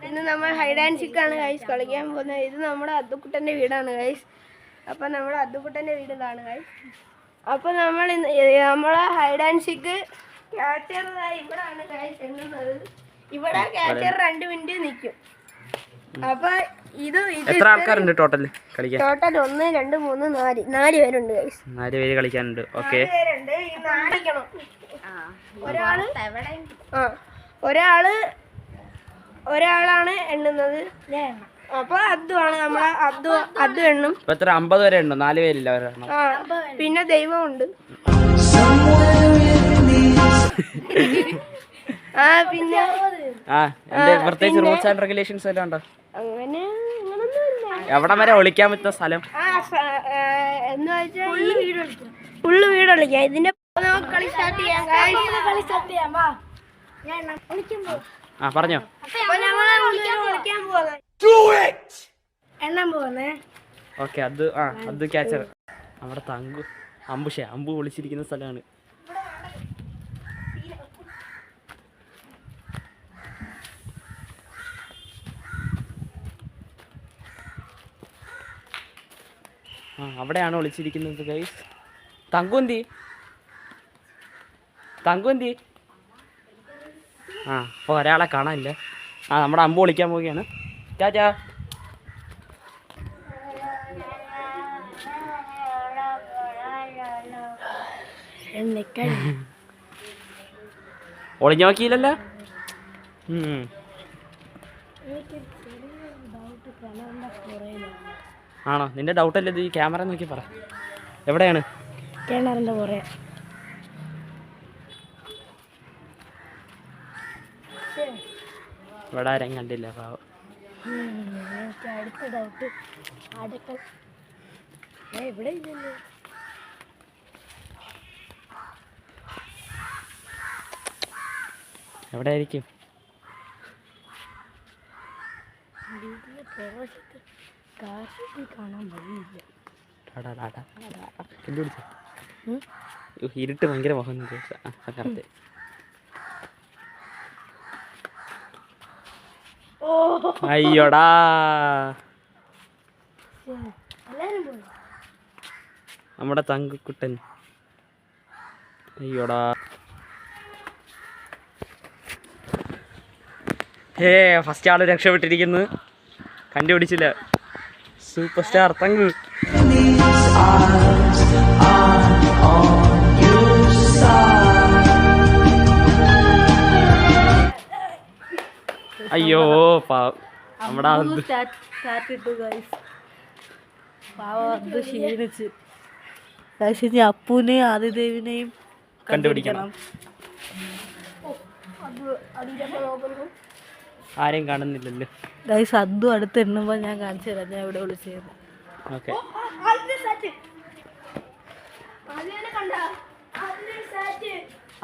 ഇന്ന് നമ്മൾ hide and seek ആണ് ഗൈസ് കളിക്കാൻ പോകുന്നത്. ഇത് നമ്മുടെ അദ്ദുക്കുട്ടൻ്റെ വീടാണ് ഗൈസ്. അപ്പം നമ്മുടെ അദ്ദുക്കുട്ടൻ്റെ വീട് ഇതാണ് ഗൈസ്. അപ്പം നമ്മളെ ഹൈഡ് ആൻഡ് സീക്ക് ക്യാച്ചർ ഇവിടെയാണ് ഗൈസ് എണ്ണുന്നത്. ഇവിടെ ക്യാച്ചർ 2 മിനിറ്റ് നിൽക്കും. അപ്പൊ ഇത് എത്ര ആൾക്കാരുണ്ട് ടോട്ടൽ കളിക്കാൻ? ടോട്ടൽ 1 2 3 4 പേരുണ്ട് ഗൈസ്. 4 പേര് കളിക്കാനുണ്ട്. ഓക്കെ, ഒരാളാണ് എണ്ണുന്നത്. അപ്പൊ അദ്ദുവാണ് നമ്മളെ അദ്ദു എണ്ണും. എത്ര 50 വരെ ഉണ്ടോ? 4 പേരില്ല. പിന്നെ ദൈവമുണ്ട്. പിന്നെ പ്രത്യേകിച്ച് റൂൾസ് ആൻഡ് റെഗുലേഷൻസ് എല്ലാം ഉണ്ടോ? അങ്ങനെ എവിടെ വരെ ഒളിക്കാൻ പറ്റുന്ന സ്ഥലം എന്ന് വെച്ചാൽ ഫുള്ള് വീട് കളിക്കാം. ഇതിന്റെ കളി സ്റ്റാർട്ട് ചെയ്യാം. പറഞ്ഞോ. എണ്ണാൻ പോകുന്നേ. ഓക്കെ, അത് ക്യാച്ചർ നമ്മുടെ അമ്പു വിളിച്ചിരിക്കുന്ന സ്ഥലമാണ്. അവിടെയാണ് വിളിച്ചിരിക്കുന്നത് ഗൈസ്. തങ്കുന്തി അപ്പോൾ ഒരാളെ കാണാനില്ല. നമ്മുടെ അമ്പു വിളിക്കാൻ പോവുകയാണ്. ചാച്ചാ ഒളിഞ്ഞു നോക്കിയില്ലല്ലോ. ആണോ? നിന്റെ ഡൗട്ട് അല്ലേ ഇത്? ഈ ക്യാമറ നോക്കി പറ, എവിടെയാണ് കിണറിന്റെ പുറകെ. ഇവിടെ ആരും കണ്ടില്ല പാവം. അടുത്ത ഡൗട്ട് അടുക്കള ഇവിടെ ഇല്ലല്ലോ. എവിടെ ആയിരിക്കും? കാണാൻ വഴിയില്ല. ഇരുട്ട് ഭയങ്കര മോഹൻ. കറക്റ്റ്. അയ്യോടാ, നമ്മുടെ തങ്കുക്കുട്ടൻ. അയ്യോടാ, ഫസ്റ്റ് ആള് രക്ഷപ്പെട്ടിരിക്കുന്നു. കണ്ടുപിടിച്ചില്ല. Super star Thanku. അയ്യോ നമ്മുടെ ക്ഷീണിച്ച് അപ്പൂനെയും ആദിദേവിനെയും കണ്ടുപിടിക്കണം. ആരെയും കാണുന്നില്ലല്ലോ ഗൈസ്. അതും അടുത്ത് എണ്ണുമ്പോൾ ഞാൻ കാണിച്ചു തരാം ഞാൻ ഇവിടെ വിളിച്ചത്. ഓക്കെ,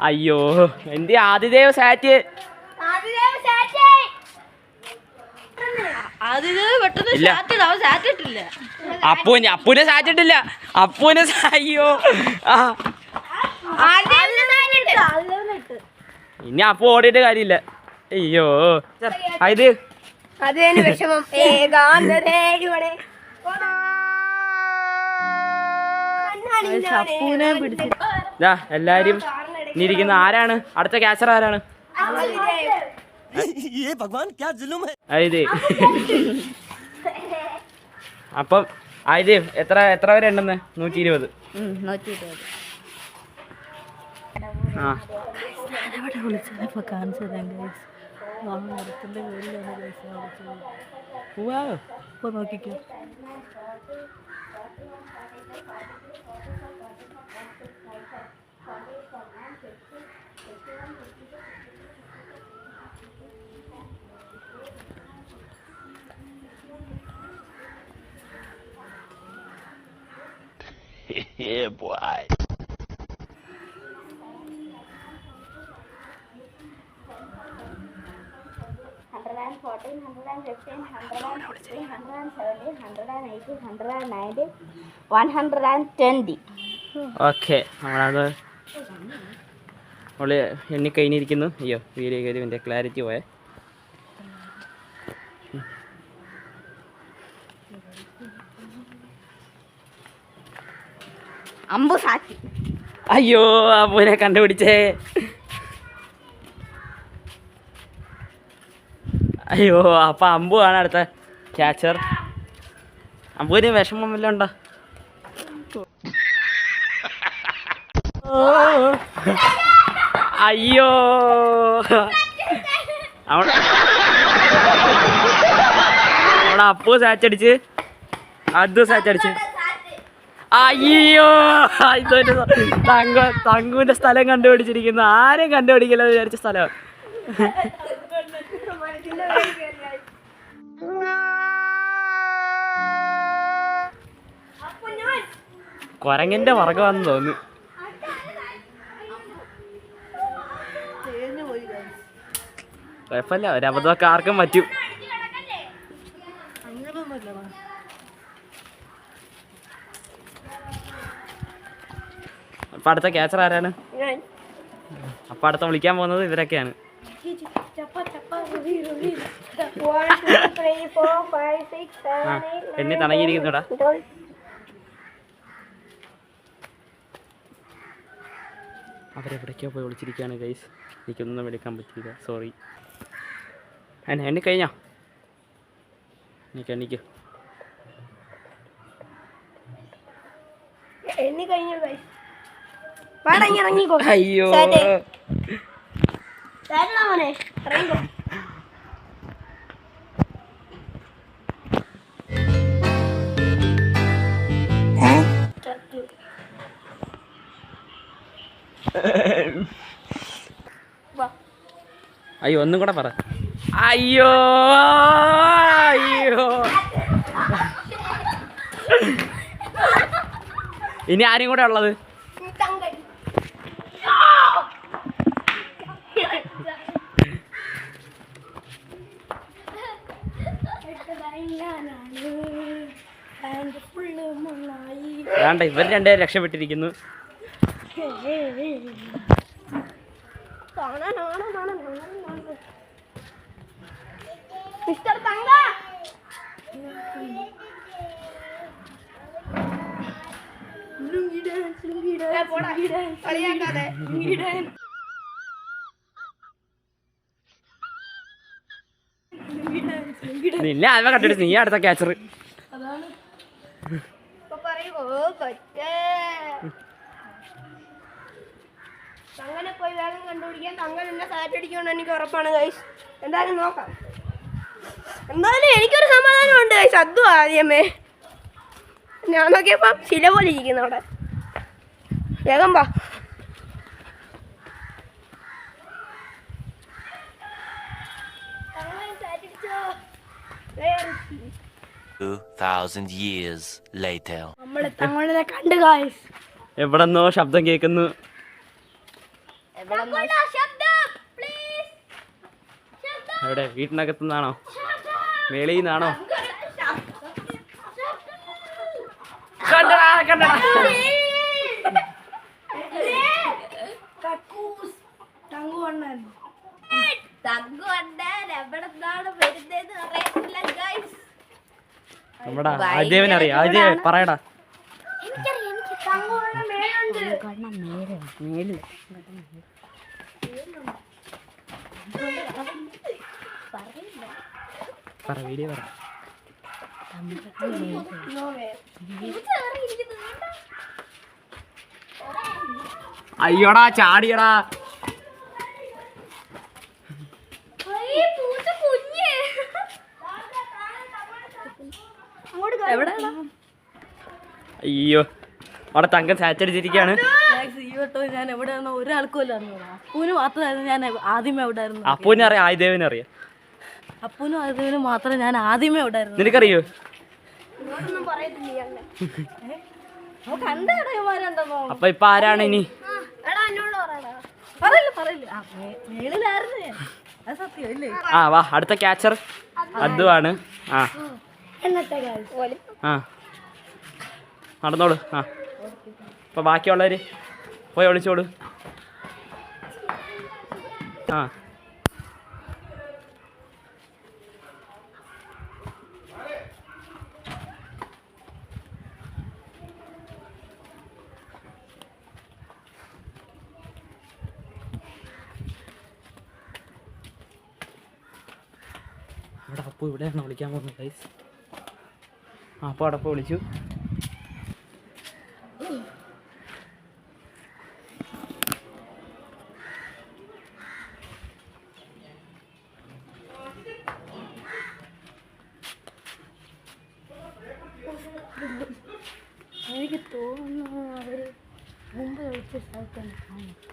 അയ്യോ എന്ത് ആദിദേവ് സാറ്റ്. അപ്പൂനെ സാറ്റിട്ടില്ല. അപ്പൂനെ അയ്യോ ഇനി അപ്പു ഓടിയിട്ട് കാര്യമില്ല. അയ്യോ ഇത് വിഷമം. എല്ലാരും ഇനി ഇരിക്കുന്ന ആരാണ്? അടുത്ത ക്യാച്ചർ ആരാണ്? അപ്പം എത്ര വരെ ഉണ്ടെന്ന്? 120. വിളിച്ചപ്പോ കാണിച്ചു തരാം ഗൈസ്. മരത്തിന്റെ വീട്ടിലാണ് ഗൈസ് വിളിച്ചത്. ഇപ്പൊ നോക്കിക്കോ. Yeah, boy. 114, 115, 116, 117, 118, 119, 120. ഓക്കെ, നമ്മളത് അവള് എണ്ണി കഴിഞ്ഞിരിക്കുന്നു. അയ്യോ വീഡിയോ കയറി എൻ്റെ ക്ലാരിറ്റി പോയേ. അമ്പു സാക്ഷി. അയ്യോ അമ്പുവിനെ കണ്ടുപിടിച്ചേ. അയ്യോ അപ്പം അമ്പു ആണ് അടുത്ത ക്യാച്ചർ. അമ്പുവിന് വിഷമം വല്ലതും ഉണ്ടോ? അയ്യോ അവിടെ അപ്പു സാച്ചടിച്ച് അത് സാച്ചടിച്ച്. അയ്യോ ഇതൊരു തങ്കുവിന്റെ സ്ഥലം കണ്ടുപിടിച്ചിരിക്കുന്നു. ആരും കണ്ടുപിടിക്കില്ല വിചാരിച്ച സ്ഥലം. കൊരങ്ങന്റെ വർഗമാണെന്ന് തോന്നുന്നു. കുഴപ്പമില്ല, ഒരബദ്ധമൊക്കെ ആർക്കും പറ്റും. അപ്പൊ അടുത്ത ക്യാച്ചർ ആരാണ്? അപ്പൊ അടുത്ത വിളിക്കാൻ പോകുന്നത് ഇവരൊക്കെയാണ്. എന്നെ തണങ്ങിയിരിക്കുന്നുടാ. അവരെവിടേക്കോ പോയി വിളിച്ചിരിക്കുകയാണ് ഗൈസ്. എനിക്കൊന്നും എടുക്കാൻ പറ്റിയില്ല, സോറി. എണ്ണി കഴിഞ്ഞോ? എണ്ണിക്കോ. അയ്യോ അയ്യോ ഒന്നും കൂടെ പറ. അയ്യോ അയ്യോ ഇനി ആരും കൂടെ ഉള്ളത്? വേണ്ട, ഇവർ രണ്ടുപേരും രക്ഷപ്പെട്ടിരിക്കുന്നു. മിസ്റ്റർ തങ്ക, നിന്നെ ആൽവ കണ്ടിട്ട് നീ അടുത്ത ക്യാച്ചർ. തങ്ങനെ പോയി വേഗം കണ്ടുപിടിക്കാൻ. തങ്ങൾ എന്നെ സാറ്റടിക്കുമെന്ന് എനിക്ക് ഉറപ്പാണ് ഗൈസ്. എന്തായാലും നോക്കാം. എന്തായാലും എനിക്കൊരു സമാധാനം ഉണ്ട് ഗൈസ്. അതും ആദ്യമേ ഞാൻ നോക്കിയപ്പം ശില പോലെ ഇരിക്കുന്നു അവിടെ. വേഗം വാ. നമ്മള് തങ്ങളെ കണ്ടു ഗൈസ്. എവിടെന്നോ ശബ്ദം കേൾക്കുന്നു. എവിടെ? വീട്ടിനകത്തുനിന്നാണോ? വെളിയിൽ നിന്നാണോ? നമ്മുടെ ആദ്യവൻ അറിയാം. ആദ്യം പറയടാ. പറ, വീഡിയോ പറ. അയ്യോടാ ചാടിയടാ. അയ്യോ അവിടെ തങ്കം സാച്ചടിച്ചിരിക്കുകയാണ്. ഞാൻ എവിടെ ഒരാൾക്കും അപ്പൂന് മാത്രമായിരുന്നു ഞാൻ ആദ്യമേ അവിടെ ആയിരുന്നു. അപ്പൂനെ അറിയാം, ആയുധേവനെ അറിയാം. അപ്പൂനും ആയുധേവനും മാത്രം ഞാൻ ആദ്യമേ അവിടെ ആയിരുന്നു. നിനക്കറിയോ? അപ്പൊ ഇപ്പൊ ആരാണ് ഇനി? ആ വാ, അടുത്ത ക്യാച്ചർ അതുവാണ്. ആ ആ നടന്നോളൂ. ആ അപ്പൊ ബാക്കിയുള്ളവര് പോയി ഒളിച്ചോളൂ. ആ ഇവിടെ അപ്പു ഇവിടെയാണ് വിളിക്കാൻ പോകുന്നത് ഗൈസ്. അപ്പോൾ അടപ്പ് വിളിച്ചു. എനിക്ക് തോന്നുന്നു അവർ മുമ്പ് വിളിച്ച സ്ഥലത്താണ് കാണുന്നത്.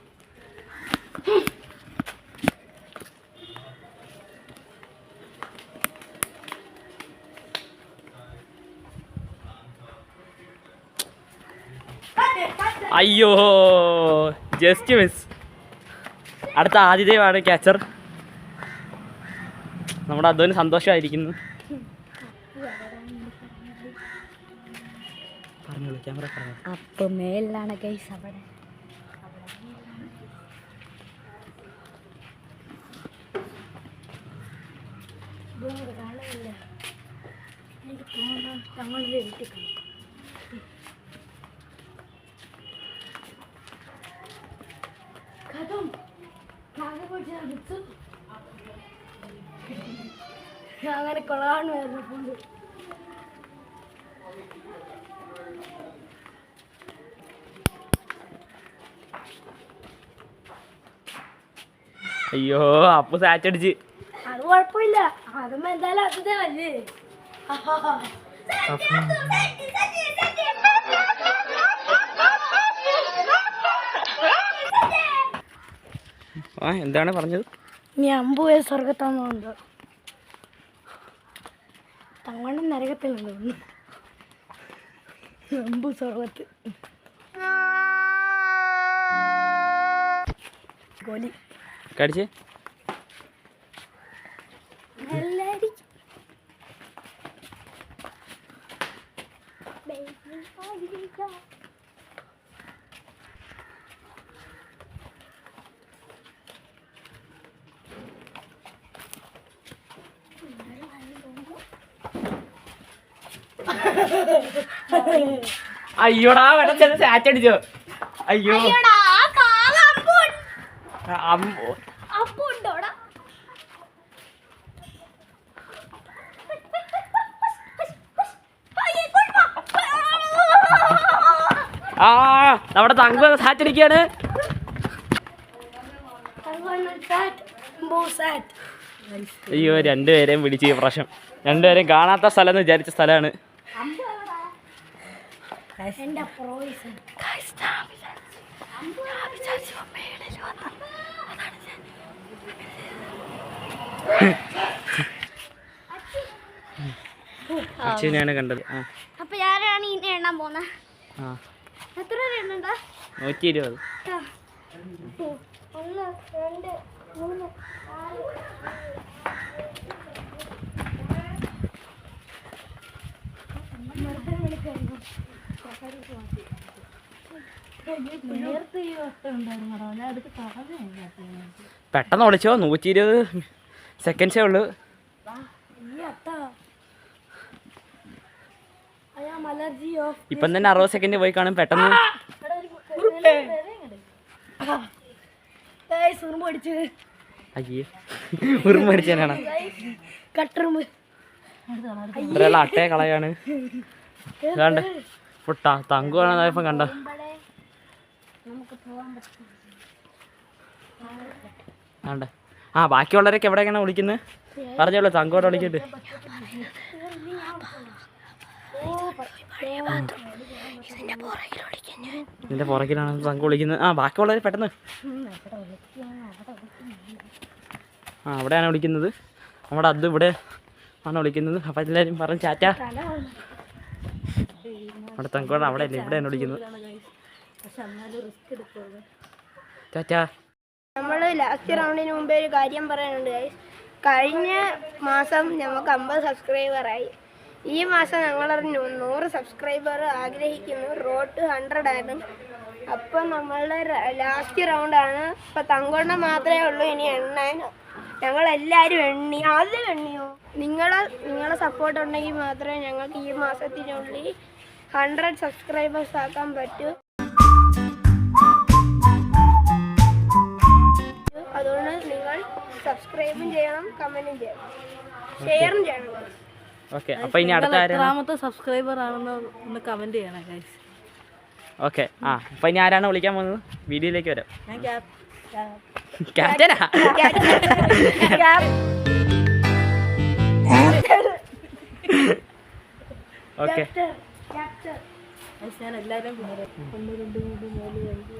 അയ്യോ ജസ്റ്റ് മിസ്. അടുത്ത ആതിഥേയമാണ് ക്യാച്ചർ. നമ്മുടെ അധ്വാനം സന്തോഷമായിരിക്കുന്നു. പറഞ്ഞോളൂ, ക്യാമറ പറഞ്ഞു. അപ്പൊ മേലാണ് ഗൈസ് അവിടെ. കാണാനില്ല. എനിക്ക് തോന്നുന്നു ഞങ്ങളുടെ വീട്ടിൽ കാണാം. അങ്ങനെ കൊള്ളാണ് വരുന്നുണ്ട്. അയ്യോ അപ്പു സാറ്റടിച്ച്. അത് കുഴപ്പമില്ല, അതും എന്തായാലും അതിന്റെ വല്ലേ. ആ എന്താണ് പറഞ്ഞത്? നീ അമ്പു പോയ സ്വർഗത്താന്നുണ്ടോ? തങ്ങളുടെ നരകത്തിലുണ്ടോ? അമ്പു സ്വർഗത്ത്. ഗോലി കടിച്ചേ. അയ്യോടാ വെള്ളത്തിൽ സാറ്റടിച്ചോ. അയ്യോ അമ്പോ ആ നമ്മുടെ തങ്ക സാറ്റടിക്കാണ്. അയ്യോ രണ്ടുപേരെയും പിടിച്ച് ഈ പ്രാവശ്യം. രണ്ടുപേരെയും കാണാത്ത സ്ഥലം എന്ന് വിചാരിച്ച സ്ഥലമാണ്. അച്ഛനെയാണ് കണ്ടത്. അപ്പൊ ഞാനാണ് ഇനി എണ്ണാൻ പോന്നെ. ആ എത്ര എണ്ണണ്ട? 120. 1 2 3 പെട്ടെന്ന് വിളിച്ചോ. 120 സെക്കൻഡ്സേ ഉള്ളൂ. ഇപ്പം തന്നെ 60 സെക്കൻഡ് പോയി കാണും. പെട്ടെന്ന് അയ്യേ ഉറുമ്പ് അടിച്ചാനാണ്. ഒരാൾ അട്ടയെ കളയാണ്. കണ്ട പൊട്ടാ തങ്കുവാണെന്നായപ്പം കണ്ട. ആണ്ടെ ആ ബാക്കിയുള്ളവരൊക്കെ എവിടെയൊക്കെയാണ് വിളിക്കുന്നത് പറഞ്ഞോളൂ. തങ്കോടെ വിളിക്കട്ടെ. ഇതിന്റെ പുറകിലാണ് തങ്ക വിളിക്കുന്നത്. ആ ബാക്കിയുള്ളവർ പെട്ടെന്ന്. ആ അവിടെയാണ് വിളിക്കുന്നത്. നമ്മുടെ അത് ഇവിടെ ആണ് വിളിക്കുന്നത്. അപ്പം എല്ലാവരും പറഞ്ഞ് ചാറ്റ. അവിടെ തങ്കോടെ അവിടെ അല്ലേ ഇവിടെയാണ് വിളിക്കുന്നത്. ചാറ്റ. നമ്മൾ ലാസ്റ്റ് റൗണ്ടിന് മുമ്പേ ഒരു കാര്യം പറയാനുണ്ട് ഗൈസ്. കഴിഞ്ഞ മാസം നമുക്ക് 50 സബ്സ്ക്രൈബറായി. ഈ മാസം ഞങ്ങൾ 100 സബ്സ്ക്രൈബർ ആഗ്രഹിക്കുന്നു. റോഡ് ടു 100 ആണ്. അപ്പം നമ്മളുടെ ലാസ്റ്റ് റൗണ്ടാണ്. ഇപ്പം തങ്കണ്ണ മാത്രമേ ഉള്ളൂ ഇനി എണ്ണാൻ. ഞങ്ങളെല്ലാവരും എണ്ണി. ആദ്യം എണ്ണിയോ? നിങ്ങളെ സപ്പോർട്ട് ഉണ്ടെങ്കിൽ മാത്രമേ ഞങ്ങൾക്ക് ഈ മാസത്തിനുള്ളിൽ 100 സബ്സ്ക്രൈബേഴ്സ് ആക്കാൻ പറ്റൂ. അതുകൊണ്ട് നിങ്ങൾ സബ്സ്ക്രൈബും ചെയ്യണം, കമൻറ്റും ചെയ്യണം, ഷെയറും ചെയ്യണം. ഓക്കെ, അപ്പോൾ ഇനി അടുത്ത എത്രാമത്തെ സബ്സ്ക്രൈബർ ആണെന്ന് ഒന്ന് കമൻറ്റ് ചെയ്യണം ഗൈസ്. ഓക്കെ, അപ്പോൾ ഇനി ആരാണ് വിളിക്കാൻ പോകുന്നത്? വീഡിയോയിലേക്ക് വരാം. ഞാൻ ക്യാപ്റ്റനാ? ഓക്കെ, ഞാൻ എല്ലാവരും 1 2 3 4 5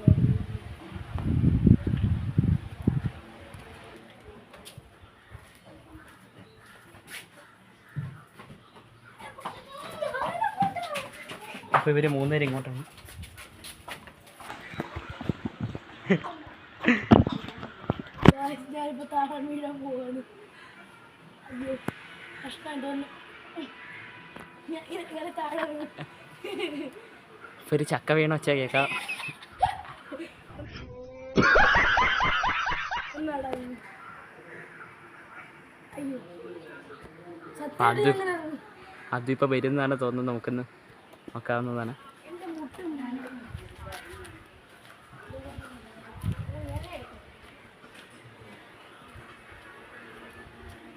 അപ്പോൾ ഇവർ 3 പേരും ഇങ്ങോട്ടാണ്. ഞാനിപ്പോൾ താഴെ വീഴാൻ പോവാണ്. അയ്യോ കഷ്ടം തോന്നുന്നു. ഞാൻ ഇങ്ങനെ താഴെ വീണു. ഇപ്പോൾ ഒരു ചക്ക വീണ വെച്ചാൽ കേൾക്കാം. അതിപ്പോൾ വരുന്നതാണ് തോന്നുന്നത്. നമുക്കൊന്ന് നോക്കാവുന്നതാണ്.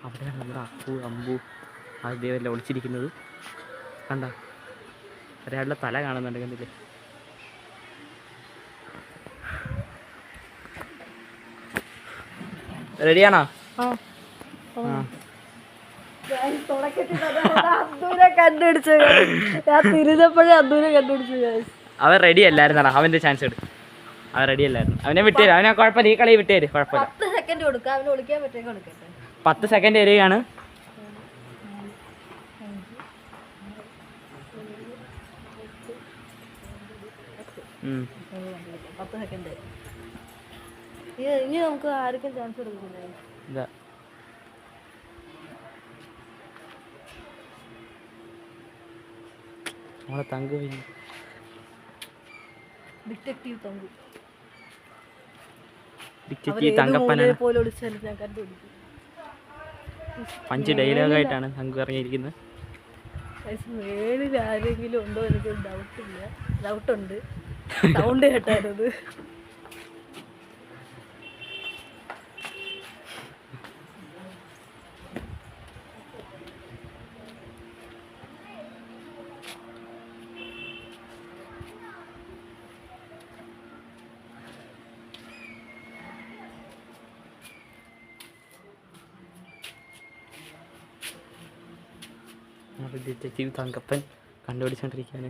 അവിടെയാണ് നമ്മുടെ അമ്പു അതേവല്ല ഒളിച്ചിരിക്കുന്നത്. കണ്ട, ഒരാളുടെ തല കാണുന്നുണ്ട്, കണ്ടില്ലേ? റെഡിയാണോ? അദ്ദൂനെ കണ്ടുപിടിച്ചു. ഞാൻ തിരിഞ്ഞപ്പോഴേ അദ്ദൂനെ കണ്ടുപിടിച്ചു. അവൻ റെഡി അല്ലായിരുന്നാ. അവൻ്റെ ചാൻസ് എടുക്കും. അവൻ റെഡി അല്ലായിരുന്നു. അവനെ വിട്ടുതരും. അവനെ കുഴപ്പമില്ല, ഈ കളി വിട്ടുതരും, കുഴപ്പമില്ല. 10 സെക്കൻഡ് കൊടുക്കാം. അവന് വിളിക്കാൻ പറ്റുമെങ്കിൽ കൊടുക്കട്ടെ. 10 സെക്കൻഡ് വരികയാണ്. ഉം. 10 സെക്കൻഡ്. ഇനി നമുക്ക് ആർക്കും ചാൻസ് കൊടുക്കില്ല. ഇതാ നമ്മളെ തങ്കു ഡിറ്റക്റ്റീവ് തങ്കു. തങ്കപ്പനാണ്. പോലെ വിളിച്ചാലും ഞാൻ കണ്ടുപിടിക്കും. 5 ഡയലോഗായിട്ടാണ് തങ്കു ഇറങ്ങിയിരിക്കുന്നത്. മേളിൽ ആരെങ്കിലും ഉണ്ടോ എനിക്ക് ഡൗട്ടുണ്ട്. സൗണ്ട് കേട്ടായിരുന്നത്. ഡിറ്റക്റ്റീവ് തങ്കപ്പൻ കണ്ടുപിടിച്ചുകൊണ്ടിരിക്കുകയാണ്.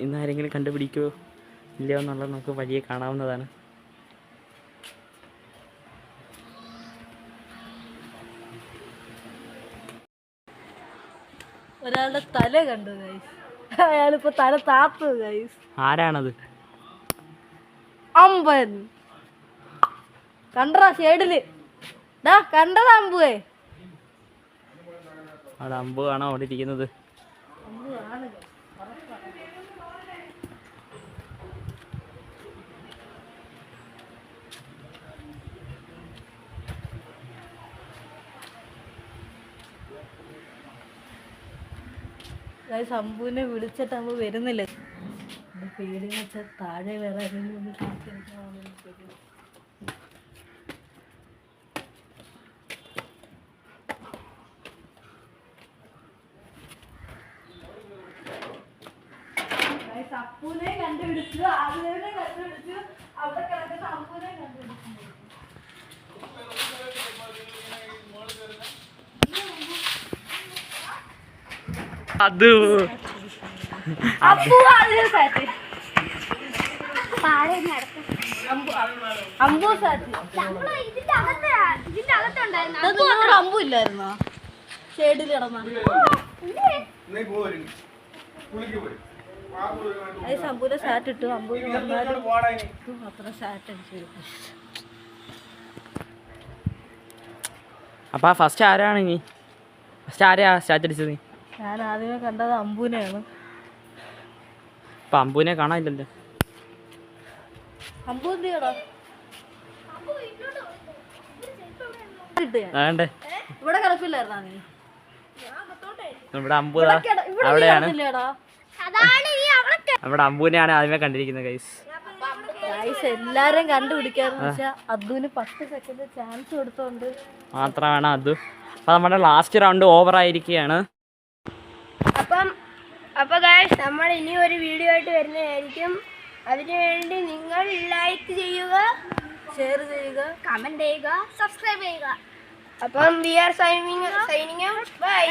ഇന്ന് ആരെങ്കിലും കണ്ടുപിടിക്കുമോ ഇല്ലയോ എന്നുള്ളത് നമുക്ക് വഴിയെ കാണാവുന്നതാണ്. ഒരാളുടെ തല കണ്ടു ഗൈസ്. അയാളിപ്പോ തല താത്തു ഗൈസ്. ആരാണത്? അമ്പൻ കണ്ടടാ ഷേഡില്. കണ്ടടാ അമ്പുവേ. അവിടെ അമ്പു ആണോ അവിടെ ഇരിക്കുന്നത്? അമ്പുവിനെ വിളിച്ചിട്ട് അമ്പു വരുന്നില്ല. പേടി വെച്ചാൽ താഴെ വേറെ ആരെങ്കിലും അപ്പൂനെ കണ്ടുപിടിച്ചു. ആദ്യനെ കണ്ടുപിടിച്ചു. അവിടെ കിടക്കുന്ന അപ്പൂനെ കണ്ടുപിടിച്ചു. അത് അമ്പു അമ്പു സാറ്റ് അമ്പു ഇല്ലായിരുന്നോ ഷേഡിൽ കിടന്ന? അമ്പൂരെ സാറ്റ് ഇട്ടു. അമ്പു അത്ര സാറ്റ് അടിച്ചു. അപ്പം ഫസ്റ്റ് ആരാണ് ഇനി? ഫസ്റ്റ് ആരെയാ സ്റ്റാറ്റ് അടിച്ചത്? ഞാൻ ആദ്യമേ കണ്ടത് അമ്പൂനെയാണ്. അപ്പം അമ്പൂനെ കാണാനില്ലല്ലോ. അമ്പു എന്ത് ചെയ്യടാ വേണ്ടേ ഇവിടെ കിടപ്പില്ലായിരുന്നാ നീ നമ്മുടെ അമ്പു അവിടെയാണ് അതാണ് നമ്മുടെ അമ്പുവിനെയാണ് ആദ്യമേ കണ്ടിരിക്കുന്നത് ഗൈസ്. എല്ലാരും കണ്ടുപിടിക്കാന്ന് വെച്ചാ അദ്ദുവിന് 10 സെക്കൻഡ് ചാൻസ് കൊടുത്തോണ്ട് മാത്രമാണ് അത്. അപ്പം നമ്മുടെ ലാസ്റ്റ് റൗണ്ട് ഓവർ ആയിരിക്കുകയാണ്. അപ്പോൾ ഗൈസ് നമ്മൾ ഇനി ഒരു വീഡിയോ ആയിട്ട് വരുന്നതായിരിക്കും. അതിനുവേണ്ടി നിങ്ങൾ ലൈക്ക് ചെയ്യുക, ഷെയർ ചെയ്യുക, കമന്റ് ചെയ്യുക, സബ്സ്ക്രൈബ് ചെയ്യുക. അപ്പം we are signing out. By.